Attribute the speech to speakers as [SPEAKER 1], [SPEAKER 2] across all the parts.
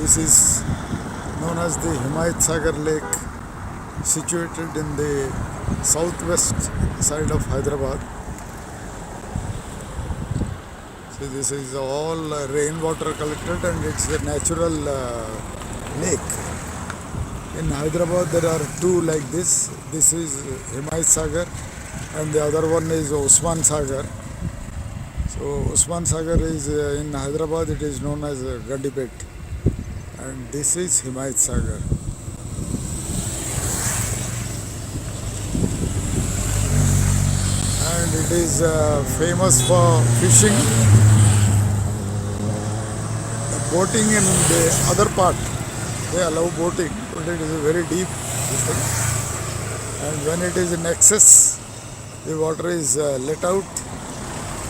[SPEAKER 1] This is known as the Himayat Sagar Lake, situated in the southwest side of Hyderabad. So this is all rainwater collected, and it's a natural lake. In Hyderabad there are two like this. This is Himayat Sagar and the other one is Usman Sagar. So Usman Sagar is in Hyderabad, it is known as Gandipet, and this is Himayat Sagar. And it is famous for fishing. The boating in the other part, they allow boating, but it is a very deep thing. And when it is in excess, the water is let out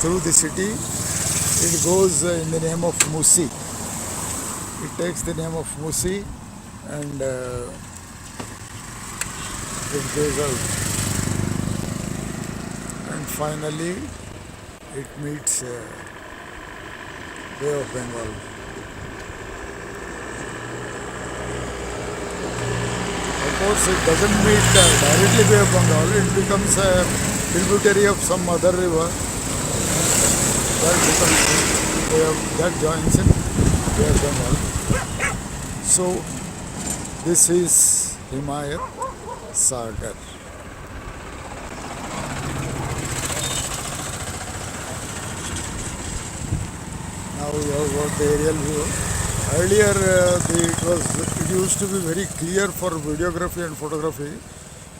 [SPEAKER 1] through the city. It goes in the name of Musi. It takes the name of Musi, and it goes out. And finally, it meets Bay of Bengal. Of course, it doesn't meet directly Bay of Bengal. It becomes a tributary of some other river. That joins in Bay of Bengal. So this is Himayat Sagar. Now we have got the aerial view. Earlier it used to be very clear for videography and photography,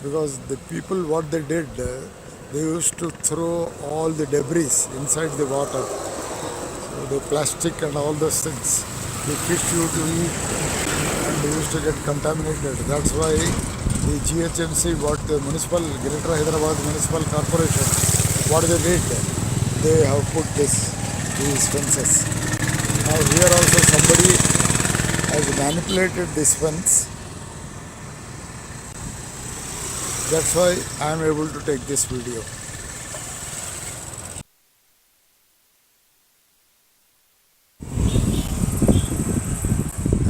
[SPEAKER 1] because the people, what they did, they used to throw all the debris inside the water, so the plastic and all those things. The fish used to eat and they used to get contaminated. That's why the GHMC, what the Greater Hyderabad Municipal Corporation, what they did, they have put these fences. Now here also somebody has manipulated this fence. That's why I am able to take this video.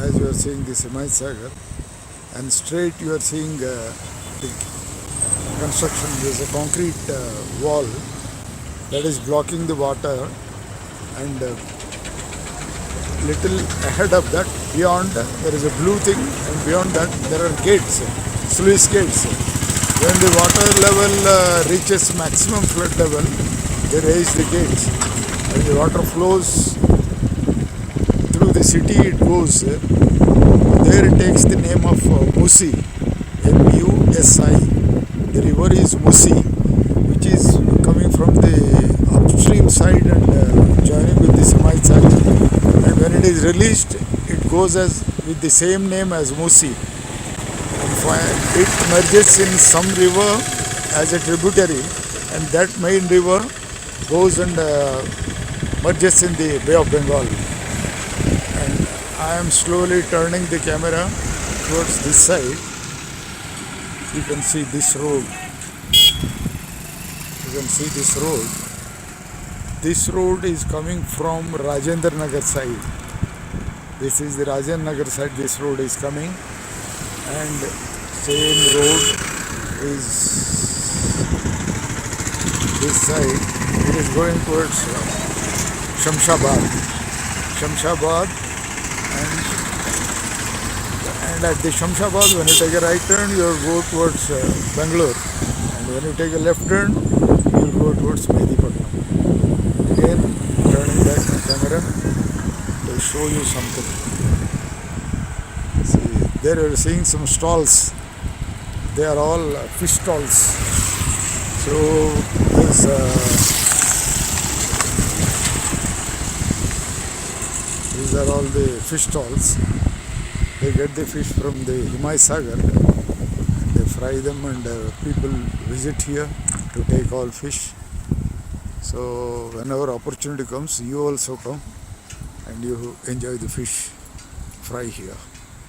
[SPEAKER 1] As you are seeing this Himayat Sagar, and straight you are seeing the construction. There is a concrete wall that is blocking the water, and little ahead of that, beyond, there is a blue thing, and beyond that there are gates, sluice gates. When the water level reaches maximum flood level, they raise the gates, and the water flows through the city. It goes there, it takes the name of Musi, M-U-S-I. The river is Musi, which is coming from the upstream side and joining with the Himayat Sagar. And when it is released, it goes as with the same name as Musi. It merges in some river as a tributary, and that main river goes and merges in the Bay of Bengal. And I am slowly turning the camera towards this side. You can see this road. You can see this road. This road is coming from Rajendra Nagar side. This is the Rajendra Nagar side. This road is coming, and same road is this side. It is going towards Shamshabad, and at the Shamshabad, when you take a right turn, you will go towards Bangalore, and when you take a left turn, you will go towards Medipatnam. Again, turning back my camera to show you something. See, there you are seeing some stalls. They are all fish stalls. So these are all the fish stalls. They get the fish from the Himayat Sagar. They fry them, and people visit here to take all fish. So whenever opportunity comes, you also come and you enjoy the fish fry here.